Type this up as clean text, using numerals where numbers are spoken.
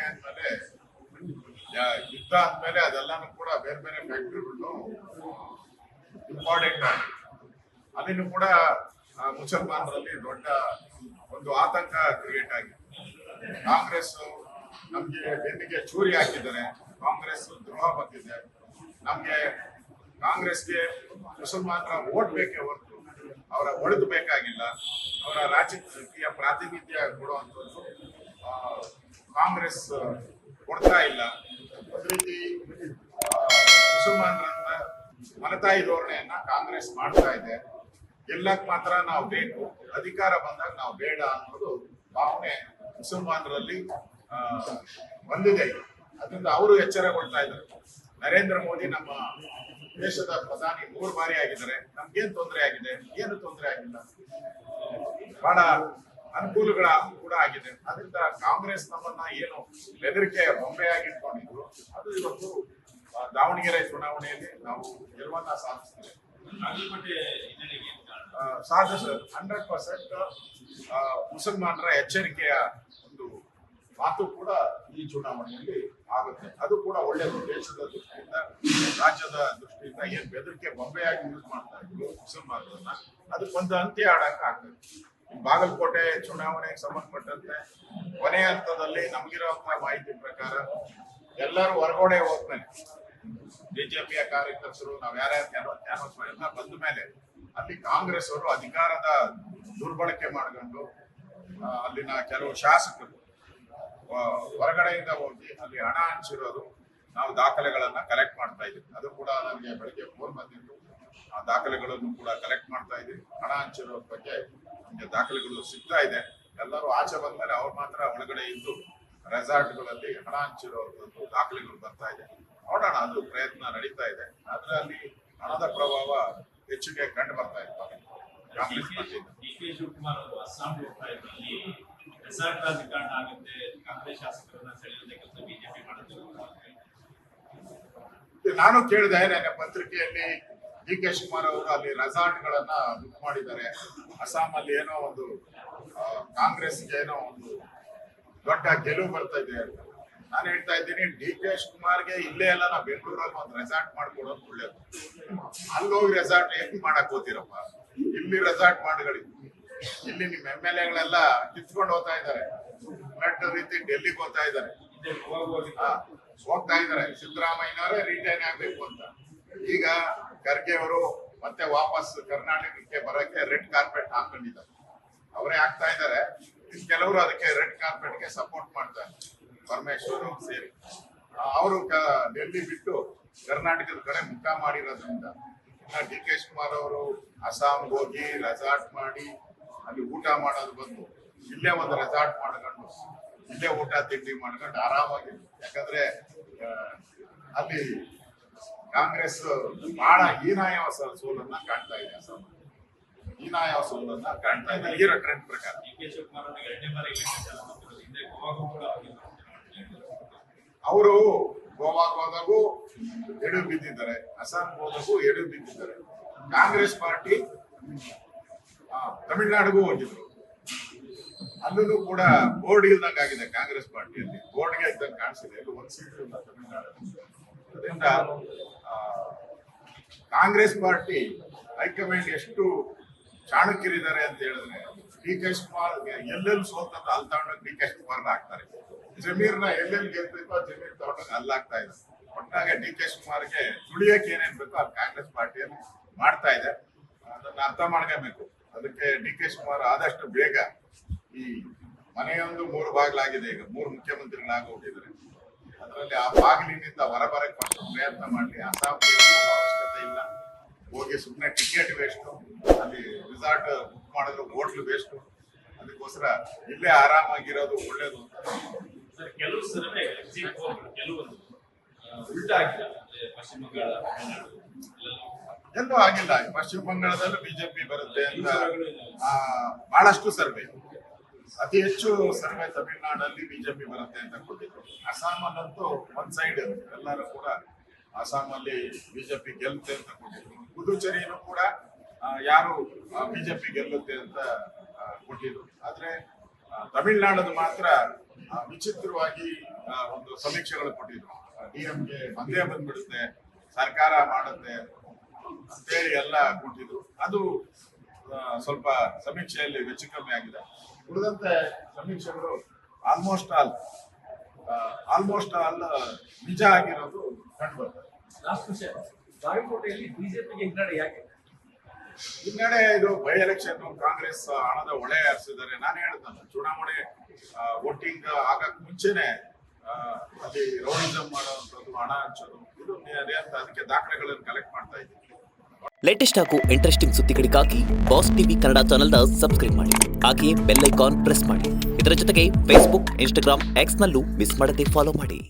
ಅಂದ್ಮೇಲೆ ಯುದ್ಧ ಆದ್ಮೇಲೆ ಅದೆಲ್ಲಾನು ಕೂಡ ಬೇರೆ ಬೇರೆ ಫ್ಯಾಕ್ಟರಿಗಳು ಇಂಪಾರ್ಟೆಂಟ್ ಆಗಿ ಅಲ್ಲಿನೂ ಕೂಡ ಮುಸಲ್ಮಾನರಲ್ಲಿ ದೊಡ್ಡ ಒಂದು ಆತಂಕ ಕ್ರಿಯೇಟ್ ಆಗಿದೆ. ಕಾಂಗ್ರೆಸ್ ನಮ್ಗೆ ಬೆನ್ನಿಗೆ ಚೂರಿ ಹಾಕಿದ್ದಾರೆ, ಕಾಂಗ್ರೆಸ್ ದ್ರೋಹ ಬಂದಿದೆ, ನಮ್ಗೆ ಕಾಂಗ್ರೆಸ್ಗೆ ಮುಸಲ್ಮಾನರ ಓಟ್ ಬೇಕೇ ಹೊರತು ಅವರ ಒಡೆದು ಬೇಕಾಗಿಲ್ಲ, ಅವರ ರಾಜಕೀಯ ಪ್ರಾತಿನಿಧ್ಯ ಕೊಡುವಂಥದ್ದು ಕಾಂಗ್ರೆಸ್ ಕೊಡ್ತಾ ಇಲ್ಲ. ಒಂದು ರೀತಿ ಮುಸಲ್ಮಾನರನ್ನ ಮಲತಾಯಿ ಧೋರಣೆಯನ್ನ ಕಾಂಗ್ರೆಸ್ ಮಾಡ್ತಾ ಇದೆ. ಗೆಲ್ಲಕ್ ಮಾತ್ರ ನಾವು ಬೇಕು, ಅಧಿಕಾರ ಬಂದಾಗ ನಾವು ಬೇಡ ಅನ್ನೋದು ಭಾವನೆ ಮುಸಲ್ಮಾನರಲ್ಲಿ ಬಂದಿದೆ. ಅದರಿಂದ ಅವರು ಎಚ್ಚರಗೊಳ್ತಾ ಇದ್ದಾರೆ. ನರೇಂದ್ರ ಮೋದಿ ನಮ್ಮ ದೇಶದ ಪ್ರಧಾನಿ 3 ಬಾರಿ ಆಗಿದ್ದಾರೆ. ನಮ್ಗೇನ್ ತೊಂದರೆ ಆಗಿದೆ? ಏನು ತೊಂದರೆ ಆಗಿಲ್ಲ, ಬಹಳ ಅನುಕೂಲಗಳ ಕೂಡ ಆಗಿದೆ. ಅದರಿಂದ ಕಾಂಗ್ರೆಸ್ ನಮ್ಮನ್ನ ಏನು ಬೆದರಿಕೆ ಬೊಂಬೆಯಾಗಿ ಇಟ್ಕೊಂಡಿದ್ರು, ಅದು ಇವತ್ತು ದಾವಣಗೆರೆ ಚುನಾವಣೆಯಲ್ಲಿ ನಾವು ಗೆಲುವನ್ನ ಸಾಧಿಸ್ತೇವೆ. ಸಾಧ್ಯ ಸರ್, 100% ಮುಸಲ್ಮಾನರ ಎಚ್ಚರಿಕೆಯ ಒಂದು ಮಾತು ಕೂಡ ಈ ಚುನಾವಣೆಯಲ್ಲಿ ಆಗುತ್ತೆ. ಅದು ಕೂಡ ಒಳ್ಳೆಯದು. ದೇಶದ ದೃಷ್ಟಿಯಿಂದ, ರಾಜ್ಯದ ದೃಷ್ಟಿಯಿಂದ ಏನ್ ಬೆದರಿಕೆ ಬೊಂಬೆಯಾಗಿ ಯೂಸ್ ಮಾಡ್ತಾ ಇದ್ರು ಮುಸಲ್ಮಾನರನ್ನ, ಅದಕ್ಕೊಂದು ಅಂತ್ಯ ಆಡಕ್ಕೆ ಆಗ್ತದೆ. ಬಾಗಲಕೋಟೆ ಚುನಾವಣೆಗೆ ಸಂಬಂಧಪಟ್ಟಂತೆ ಕೊನೆಯ ಹಂತದಲ್ಲಿ ನಮ್ಗಿರುವಂತಹ ಮಾಹಿತಿ ಪ್ರಕಾರ ಎಲ್ಲರೂ ಹೊರಗಡೆ ಹೋದ್ಮೇಲೆ ಬಿಜೆಪಿಯ ಕಾರ್ಯಕರ್ತರು ನಾವ್ ಯಾರ್ಯಾರು ಎಲ್ಲ ಬಂದ ಮೇಲೆ ಅಲ್ಲಿ ಕಾಂಗ್ರೆಸ್ ಅವರು ಅಧಿಕಾರದ ದುರ್ಬಳಕೆ ಮಾಡ್ಕೊಂಡು ಅಲ್ಲಿನ ಕೆಲವು ಶಾಸಕರು ಹೊರಗಡೆಯಿಂದ ಹೋಗಿ ಅಲ್ಲಿ ಹಣ ಹಂಚಿರೋದು ನಾವು ದಾಖಲೆಗಳನ್ನ ಕಲೆಕ್ಟ್ ಮಾಡ್ತಾ ಇದ್ದೀವಿ. ಅದು ಕೂಡ ನನಗೆ ಬೆಳಗ್ಗೆ ಫೋನ್ ಬಂದಿತ್ತು. ಆ ದಾಖಲೆಗಳನ್ನು ಕೂಡ ಕಲೆಕ್ಟ್ ಮಾಡ್ತಾ ಇದ್ದೀವಿ. ಹಣ ಹಂಚಿರೋ ಬಗ್ಗೆ ನಮ್ಗೆ ದಾಖಲೆಗಳು ಸಿಗ್ತಾ ಇದೆ. ಎಲ್ಲರೂ ಆಚೆ ಬಂದ್ಮೇಲೆ ಅವ್ರು ಮಾತ್ರ ಒಳಗಡೆ ಇದ್ದು ರೆಸಾರ್ಟ್ಗಳಲ್ಲಿ ಹಣ ಹಂಚಿರೋ ದಾಖಲೆಗಳು ಬರ್ತಾ ಇದೆ. ನೋಡೋಣ, ಅದು ಪ್ರಯತ್ನ ನಡೀತಾ ಇದೆ. ಆದ್ರೆ ಅಲ್ಲಿ ಹಣದ ಪ್ರಭಾವ ಹೆಚ್ಚಿಗೆ ಕಂಡು ಬರ್ತಾ ಇದೆ ಕಾಂಗ್ರೆಸ್ ಪಾರ್ಟಿಯಿಂದ. ಡಿ.ಕೆ. ಶಿವಕುಮಾರ್ ಅವರು ಅಸ್ಸಾಂ ಹೋಗ್ತಾ ಇದ್ರಲ್ಲಿ ರೆಸಾರ್ಟ್ ರಾಜಕಾರಣ ಆಗುತ್ತೆ, ಕಾಂಗ್ರೆಸ್ ಶಾಸಕರನ್ನ ಸೆಳೆಯುವಂತ ಕೆಲಸ ಬಿಜೆಪಿ ಮಾಡುತ್ತೆ. ನಾನು ಕೇಳಿದೆ ನನ್ನ ಪತ್ರಿಕೆಯಲ್ಲಿ, ಡಿ.ಕೆ. ಶಿವಕುಮಾರ್ ಅವರು ಅಲ್ಲಿ ರೆಸಾರ್ಟ್ ಗಳನ್ನ ಬುಕ್ ಮಾಡಿದ್ದಾರೆ. ಅಸ್ಸಾಂ ಅಲ್ಲಿ ಏನೋ ಒಂದು ಕಾಂಗ್ರೆಸ್ಗೆ ಏನೋ ಒಂದು ದೊಡ್ಡ ಗೆಲುವು ಬರ್ತಾ ಇದೆ ಅಂತ ನಾನು ಹೇಳ್ತಾ ಇದ್ದೀನಿ. ಡಿ.ಕೆ. ಶಿವಕುಮಾರ್ಗೆ ಇಲ್ಲೇ ಎಲ್ಲ ನಾವು ಬೆಂಗಳೂರಲ್ಲಿ ಒಂದು ರೆಸಾರ್ಟ್ ಮಾಡ್ಕೊಡೋದು ಒಳ್ಳೇದು. ಅಲ್ಲೋಗಿ ರೆಸಾರ್ಟ್ ಏನ್ ಮಾಡಕ್ ಹೋಗ್ತೀರಪ್ಪ? ಇಲ್ಲಿ ರೆಸಾರ್ಟ್ ಮಾಡ್ಕೊಳ್ಳಿ. ಇಲ್ಲಿ ನಿಮ್ MLA ಕಿತ್ಕೊಂಡು ಹೋಗ್ತಾ ಇದ್ದಾರೆ, ಫ್ಲಡ್ ರೀತಿ ಡೆಲ್ಲಿಗೆ ಹೋಗ್ತಾ ಇದ್ದಾರೆ, ಹೋಗ್ತಾ ಇದ್ದಾರೆ. ಸಿದ್ದರಾಮಯ್ಯನವರೇ ರಿಟೈನ್ ಆಗ್ಬೇಕು ಅಂತ ಈಗ ಖರ್ಗೆ ಅವರು ಮತ್ತೆ ವಾಪಸ್ ಕರ್ನಾಟಕಕ್ಕೆ ಬರಕ್ಕೆ ರೆಡ್ ಕಾರ್ಪೆಟ್ ಹಾಕೊಂಡಿದ್ದಾರೆ. ಅವರೇ ಆಗ್ತಾ ಇದ್ದಾರೆ. ಕೆಲವರು ಅದಕ್ಕೆ ರೆಡ್ ಕಾರ್ಪೆಟ್ಗೆ ಸಪೋರ್ಟ್ ಮಾಡ್ತಾರೆ, ಪರಮೇಶ್ವರ್ ಸೇರಿ. ಅವರು ಡೆಲ್ಲಿ ಬಿಟ್ಟು ಕರ್ನಾಟಕದ ಕಡೆ ಮುಖ ಮಾಡಿರೋದ್ರಿಂದ ಡಿ.ಕೆ. ಶಿವಕುಮಾರ್ ಅವರು ಅಸ್ಸಾಂ ಹೋಗಿ ರೆಸಾರ್ಟ್ ಮಾಡಿ ಅಲ್ಲಿ ಊಟ ಮಾಡೋದು ಬಂದು ಇಲ್ಲೇ ಒಂದು ರೆಸಾರ್ಟ್ ಮಾಡ್ಕೊಂಡು ಇಲ್ಲೇ ಊಟ ತಿಂಡಿ ಮಾಡ್ಕೊಂಡು ಆರಾಮಾಗಿ. ಯಾಕಂದ್ರೆ ಅಲ್ಲಿ ಕಾಂಗ್ರೆಸ್ ಬಹಳ ಹೀನಾಯ ಸೋಲನ್ನ ಕಾಣ್ತಾ ಇದೆ. ಅಸ್ಸಾಂ ಹೀನಾಯ ಸೋಲನ್ನ ಕಾಣ್ತಾ ಇದೆ ಈಗಿರೋ ಟ್ರೆಂಡ್ ಪ್ರಕಾರ. ಡಿ.ಕೆ. ಶಿವಕುಮಾರ್ ಅವರಿಗೆ 2ನೇ ಬಾರಿ ಹಿಂದೆ ಗೋವಾಗೂ ಕೂಡ ಅವರು ಗೋವಾಗೆ ಹೋದಾಗೂ ಎಡು ಬಿದ್ದಿದ್ದಾರೆ, ಅಸ್ಸಾಂ ಹೋದಾಗೂ ಎಡು ಬಿದ್ದಿದ್ದಾರೆ. ಕಾಂಗ್ರೆಸ್ ಪಾರ್ಟಿ ತಮಿಳುನಾಡಿಗೂ ಹೋಗಿದ್ರು, ಅಲ್ಲೂ ಕೂಡ ಬೋರ್ಡ್ ಇಲ್ದಂಗೆ ಆಗಿದೆ. ಕಾಂಗ್ರೆಸ್ ಪಾರ್ಟಿಯಲ್ಲಿ ಬೋರ್ಡ್ಗೆ ಇದ್ದಂಗೆ ಕಾಣಿಸಿದೆ, ಎಲ್ಲೂ ಒಂದು ಸೀಟು ಇಲ್ಲ ತಮಿಳುನಾಡಲ್ಲಿ. ಅದರಿಂದ ಕಾಂಗ್ರೆಸ್ ಪಾರ್ಟಿ ಹೈಕಮಾಂಡ್ ಎಷ್ಟು ಚಾಣಕ್ಯರಿದ್ದಾರೆ ಅಂತ ಹೇಳಿದ್ರೆ, ಡಿ.ಕೆ. ಶಿವಕುಮಾರ್ ಎಲ್ಲೆಲ್ಲಿ ಸೋತಂತ ಅಲ್ಲಿ ತಗೊಂಡಾಗ ಡಿ.ಕೆ. ಶಿವಕುಮಾರ್ ಹಾಕ್ತಾರೆ. ಜಮೀರ್ನ ಎಲ್ಲೆಲ್ಲಿ ಗೆಲ್ಬೇಕೋ ಜಮೀರ್ ತಗೊಂಡಾಗ ಅಲ್ಲಾಗ್ತಾ ಇದೆ. ಒಟ್ಟಾಗೆ ಡಿ.ಕೆ. ಶಿವಕುಮಾರ್ಗೆ ತುಳಿಯಕ್ಕೆ ಏನೇನ್ ಬೇಕೋ ಅಲ್ಲಿ ಕಾಂಗ್ರೆಸ್ ಪಾರ್ಟಿಯಲ್ಲಿ ಮಾಡ್ತಾ ಇದೆ. ಅದನ್ನ ಅರ್ಥ ಮಾಡ್ಕೋಬೇಕು. ಅದಕ್ಕೆ ಡಿ.ಕೆ. ಶಿವಕುಮಾರ್ ಆದಷ್ಟು ಬೇಗ ಈ ಮನೆಯೊಂದು 3 ಬಾಗಿಲಾಗಿದೆ. ಈಗ 3 ಮುಖ್ಯಮಂತ್ರಿಗಳಾಗೋಗಿದ್ದಾರೆ. ಅದರಲ್ಲಿ ಆ ಬಾಗಿಲಿನಿಂದ ಹೊರಬರಕ್ಕೆ ಪ್ರಯತ್ನ ಮಾಡಲಿ. ಅಸ್ಸಾಂ ಅವಶ್ಯಕತೆ ಇಲ್ಲ. ಹೋಗಿ ಸುಮ್ಮನೆ ಟಿಕೆಟ್ ವೇಸ್ಟ್, ಅಲ್ಲಿ ರಿಸಾರ್ಟ್ ಬುಕ್ ಮಾಡಿದ್ರು ಹೋಟ್ಲು ವೇಸ್ಟ್. ಅದಕ್ಕೋಸ್ಕರ ಇಲ್ಲೇ ಆರಾಮಾಗಿರೋದು ಒಳ್ಳೇದು ಅಂತ. ಕೆಲವು ಸರ್ವೆ ಕೆಲವೊಂದು ಉಲ್ಟಾ ಆಗಿದೆ. ಪಶ್ಚಿಮ ಬಂಗಾಳ, ಎಲ್ಲೂ ಆಗಿಲ್ಲ. ಪಶ್ಚಿಮ ಬಂಗಾಳದಲ್ಲೂ ಬಿಜೆಪಿ ಬರುತ್ತೆ ಅಂತ ಬಹಳಷ್ಟು ಸರ್ವೆ, ಅತಿ ಹೆಚ್ಚು ಸರ್ವೆ ತಮಿಳುನಾಡಲ್ಲಿ ಬಿಜೆಪಿ ಬರುತ್ತೆ ಅಂತ ಕೊಟ್ಟಿದ್ರು. ಅಸ್ಸಾಮಲ್ಲಂತೂ ಒಂದ್ ಸೈಡ್ ಎಲ್ಲರೂ ಕೂಡ ಅಸ್ಸಾಮಲ್ಲಿ ಬಿಜೆಪಿ ಗೆಲ್ಲುತ್ತೆ ಅಂತ ಕೊಟ್ಟಿದ್ರು. ಪುದುಚೇರಿನೂ ಕೂಡ ಯಾರು ಬಿಜೆಪಿ ಗೆಲ್ಲುತ್ತೆ ಅಂತ ಕೊಟ್ಟಿದ್ರು. ಆದ್ರೆ ತಮಿಳುನಾಡದು ಮಾತ್ರ ವಿಚಿತ್ರವಾಗಿ ಒಂದು ಸಮೀಕ್ಷೆಗಳು ಕೊಟ್ಟಿದ್ರು. DMK ಬಂದೇ ಬಂದ್ಬಿಡುತ್ತೆ, ಸರ್ಕಾರ ಮಾಡುತ್ತೆ ಅಂತೇಳಿ ಎಲ್ಲ ಕೊಟ್ಟಿದ್ರು. ಅದು ಸ್ವಲ್ಪ ಸಮೀಕ್ಷೆಯಲ್ಲಿ ಹೆಚ್ಚು ಕಮ್ಮಿ ಆಗಿದೆ. ಉಳಿದಂತೆ ಸಮೀಕ್ಷೆಗಳು ಆಲ್ಮೋಸ್ಟ್ ಆಲ್ ನಿಜ ಆಗಿರೋದು ಕಂಡು ಬರ್ತದೆ. ಲಾಸ್ಟ್ ವಿಷಯ, ಬಾಗಲಕೋಟೆಯಲ್ಲಿ ಬಿಜೆಪಿಗೆ ಹಿನ್ನಡೆ ಯಾಕೆ? ಹಿನ್ನಡೆ ಇದು ಬೈ ಎಲೆಕ್ಷನ್, ಕಾಂಗ್ರೆಸ್ ಹಣದ ಹೊಳೆ ಹರಿಸಿದ್ದಾರೆ. ನಾನು ಹೇಳಿದ್ನಲ್ಲ, ಚುನಾವಣೆ ವೋಟಿಂಗ್ ಆಗಕ್ ಮುಂಚೆನೆ ಅಲ್ಲಿ ರೌಡಿಸಮ್ ಮಾಡುವಂಥದ್ದು, ಹಣ ಹಂಚೋದು, ಇದು ಅಂತ ಅದಕ್ಕೆ ದಾಖಲೆಗಳನ್ನು ಕಲೆಕ್ಟ್ ಮಾಡ್ತಾ ಇದ್ದೀವಿ. ಲೇಟೆಸ್ಟ್ ಹಾಗೂ ಇಂಟ್ರೆಸ್ಟಿಂಗ್ ಸುದ್ದಿಗಳಿಗಾಗಿ ಬಾಸ್ ಟಿವಿ ಕನ್ನಡ ಚಾನೆಲ್ನ ಸಬ್ಸ್ಕ್ರೈಬ್ ಮಾಡಿ. ಹಾಗೆಯೇ ಬೆಲ್ ಐಕಾನ್ ಪ್ರೆಸ್ ಮಾಡಿ. ಇದರ ಜೊತೆಗೆ ಫೇಸ್ಬುಕ್, ಇನ್ಸ್ಟಾಗ್ರಾಮ್, ಎಕ್ಸ್ನಲ್ಲೂ ಮಿಸ್ ಮಾಡದೆ ಫಾಲೋ ಮಾಡಿ.